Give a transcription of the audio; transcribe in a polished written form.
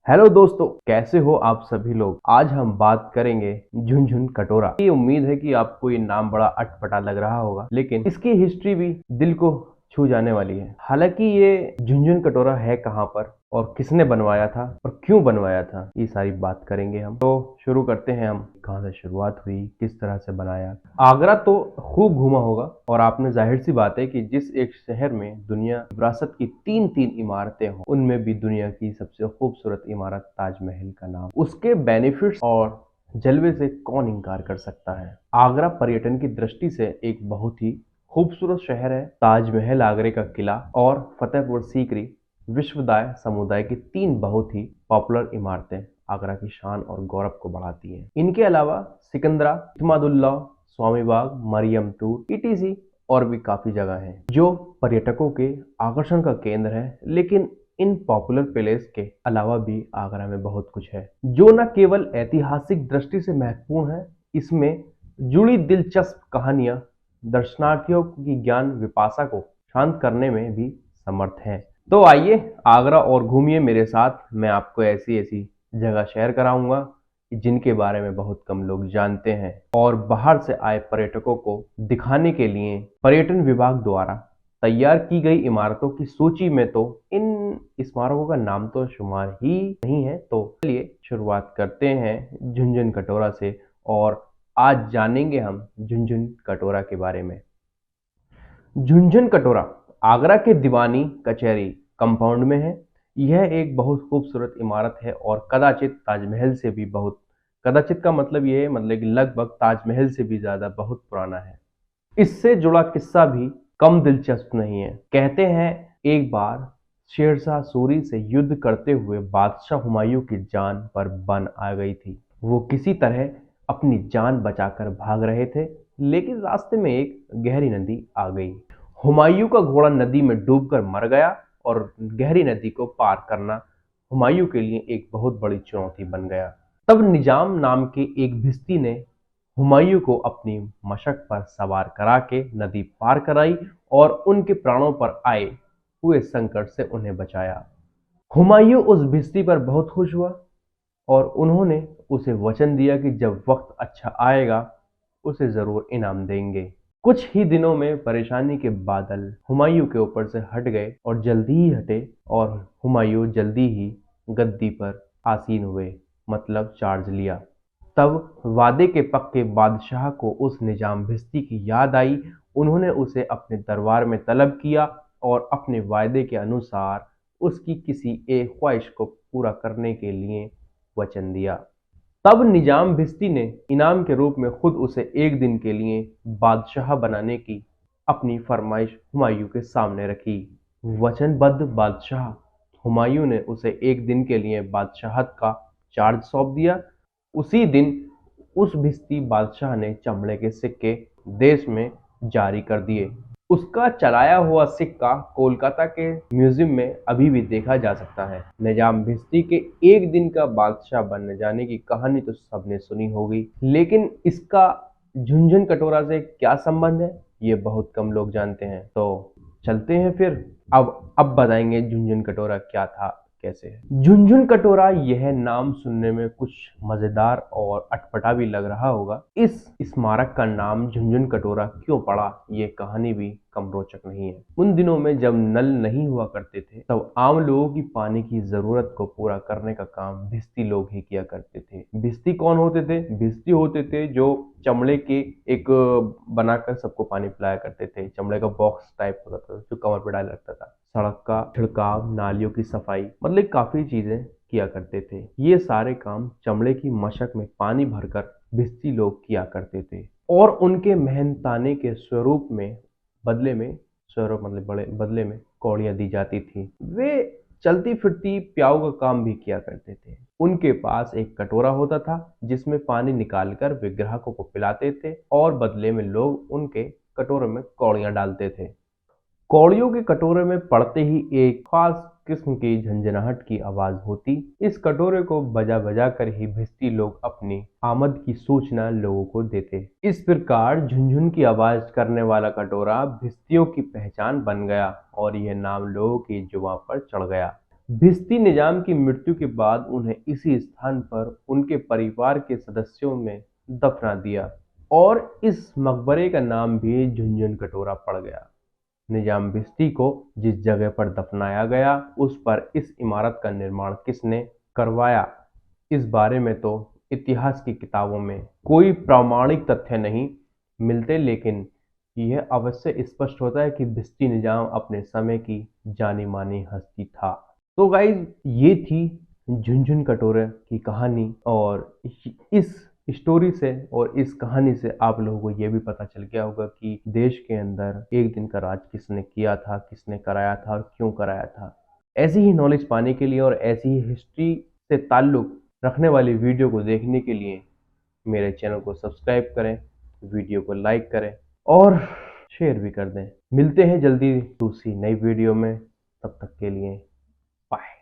Hello दोस्तों, कैसे हो आप सभी लोग। आज हम बात करेंगे झुनझुन कटोरा। ये उम्मीद है कि आपको ये नाम बड़ा अटपटा लग रहा होगा, लेकिन इसकी हिस्ट्री भी दिल को छू जाने वाली है। हालांकि ये झुनझुन कटोरा है कहाँ पर और किसने बनवाया था और क्यों बनवाया था, ये सारी बात करेंगे हम। तो शुरू करते हैं हम। कहाँ से शुरुआत हुई, किस तरह से बनाया। आगरा तो खूब घूमा होगा और आपने, जाहिर सी बात है कि जिस एक शहर में दुनिया विरासत की तीन तीन इमारतें हों, उनमें भी दुनिया की सबसे खूबसूरत इमारत ताजमहल का नाम। उसके बेनिफिट्स और जलवे से कौन इनकार कर सकता है। आगरा पर्यटन की दृष्टि से एक बहुत ही खूबसूरत शहर है। ताजमहल, आगरे का किला और फतेहपुर सीकरी विश्वदाय समुदाय की तीन बहुत ही पॉपुलर इमारतें आगरा की शान और गौरव को बढ़ाती हैं। इनके अलावा सिकंदरा, इत्मादुल्ला, स्वामी बाग, मरियम टूर, ईटीसी और भी काफी जगह हैं जो पर्यटकों के आकर्षण का केंद्र है। लेकिन इन पॉपुलर प्लेस के अलावा भी आगरा में बहुत कुछ है जो न केवल ऐतिहासिक दृष्टि से महत्वपूर्ण है, इसमें जुड़ी दिलचस्प कहानियां दर्शनार्थियों की ज्ञान विपाशा को शांत करने में भी समर्थ हैं। तो आइए आगरा और घूमिए मेरे साथ। मैं आपको ऐसी ऐसी जगह शेयर कराऊंगा जिनके बारे में बहुत कम लोग जानते हैं और बाहर से आए पर्यटकों को दिखाने के लिए पर्यटन विभाग द्वारा तैयार की गई इमारतों की सूची में तो इन स्मारकों का नाम तो शुमार ही नहीं है। तो चलिए शुरुआत करते हैं झुनझुन कटोरा से और आज जानेंगे हम झुनझुन कटोरा के बारे में। झुनझुन कटोरा आगरा के दीवानी कचहरी कंपाउंड में है। यह एक बहुत खूबसूरत इमारत है और कदाचित ताजमहल से भी बहुत, कदाचित का मतलब यह है मतलब कि लगभग ताजमहल से भी ज्यादा बहुत पुराना है। इससे जुड़ा किस्सा भी कम दिलचस्प नहीं है। कहते हैं एक बार शेरशाह सूरी से युद्ध करते हुए बादशाह हुमायूं की जान पर बन आ गई थी। वो किसी तरह अपनी जान बचाकर भाग रहे थे, लेकिन रास्ते में एक गहरी नदी आ गई। हुमायूं का घोड़ा नदी में डूबकर मर गया और गहरी नदी को पार करना हुमायूं के लिए एक बहुत बड़ी चुनौती बन गया। तब निजाम नाम के एक भिस्ती ने हुमायूं को अपनी मशक पर सवार करा के नदी पार कराई और उनके प्राणों पर आए हुए संकट से उन्हें बचाया। हुमायूं उस भिस्ती पर बहुत खुश हुआ और उन्होंने उसे वचन दिया कि जब वक्त अच्छा आएगा उसे जरूर इनाम देंगे। कुछ ही दिनों में परेशानी के बादल हुमायूं के ऊपर से हट गए और जल्दी ही हटे और हुमायूं जल्दी ही गद्दी पर आसीन हुए, मतलब चार्ज लिया। तब वादे के पक्के बादशाह को उस निजाम भिस्ती की याद आई। उन्होंने उसे अपने दरबार में तलब किया और अपने वायदे के अनुसार उसकी किसी एक ख्वाहिश को पूरा करने के लिए वचन दिया। तब निजाम भिस्ती ने इनाम के रूप में खुद उसे एक दिन के लिए बादशाह बनाने की अपनी फरमाइश हुमायूं के सामने रखी। वचनबद्ध बादशाह हुमायूं ने उसे एक दिन के लिए बादशाहत का चार्ज सौंप दिया। उसी दिन उस भिस्ती बादशाह ने चमड़े के सिक्के देश में जारी कर दिए। उसका चलाया हुआ सिक्का कोलकाता के म्यूजियम में अभी भी देखा जा सकता है। निजाम भिस्ती के एक दिन का बादशाह बनने जाने की कहानी तो सबने सुनी होगी, लेकिन इसका झुनझुन कटोरा से क्या संबंध है ये बहुत कम लोग जानते हैं। तो चलते हैं फिर। अब बताएंगे झुनझुन कटोरा क्या था, कैसे है। झुनझुन कटोरा, यह नाम सुनने में कुछ मजेदार और अटपटा भी लग रहा होगा। इस स्मारक का नाम झुनझुन कटोरा क्यों पड़ा, ये कहानी भी कम रोचक नहीं है। उन दिनों में जब नल नहीं हुआ करते थे, तब आम लोगों की पानी की जरूरत को पूरा करने का काम भिस्ती लोग ही किया करते थे। भिस्ती कौन होते थे? भिस्ती होते थे जो चमड़े के एक बनाकर सबको पानी पिलाया करते थे। चमड़े का बॉक्स टाइप होता था जो कमर पे डाल रखता था। सड़क का छिड़काव, नालियों की सफाई, मतलब काफी चीजें किया करते थे। ये सारे काम चमड़े की मशक में पानी भरकर भिस्ती लोग किया करते थे और उनके मेहनताने के स्वरूप में बदले में, स्वरूप मतलब बड़े बदले में कौड़ियां दी जाती थी। वे चलती फिरती प्याऊ का काम भी किया करते थे। उनके पास एक कटोरा होता था जिसमें पानी निकालकर वे ग्राहकों को पिलाते थे और बदले में लोग उनके कटोरे में कौड़ियां डालते थे। कौड़ियों के कटोरे में पड़ते ही एक खास किस्म की झंझनाहट की आवाज होती। इस कटोरे को बजा बजा कर ही भिस्ती लोग अपनी आमद की सूचना लोगों को देते। इस प्रकार झुनझुन की आवाज करने वाला कटोरा भिस्तियों की पहचान बन गया और यह नाम लोगों की जुबान पर चढ़ गया। भिश्ती निजाम की मृत्यु के बाद उन्हें इसी स्थान पर उनके परिवार के सदस्यों में दफना दिया और इस मकबरे का नाम भी झुनझुन कटोरा पड़ गया। निजाम भिश्ती को जिस जगह पर दफनाया गया उस पर इस इमारत का निर्माण किसने करवाया, इस बारे में तो इतिहास की किताबों में कोई प्रामाणिक तथ्य नहीं मिलते, लेकिन यह अवश्य स्पष्ट होता है कि भिश्ती निजाम अपने समय की जानी मानी हस्ती था। तो गाइज ये थी झुनझुन कटोरे की कहानी, और इस स्टोरी से और इस कहानी से आप लोगों को यह भी पता चल गया होगा कि देश के अंदर एक दिन का राज किसने किया था, किसने कराया था और क्यों कराया था। ऐसी ही नॉलेज पाने के लिए और ऐसी ही हिस्ट्री से ताल्लुक रखने वाली वीडियो को देखने के लिए मेरे चैनल को सब्सक्राइब करें, वीडियो को लाइक करें और शेयर भी कर दें। मिलते हैं जल्दी दूसरी नई वीडियो में, तब तक के लिए बाय।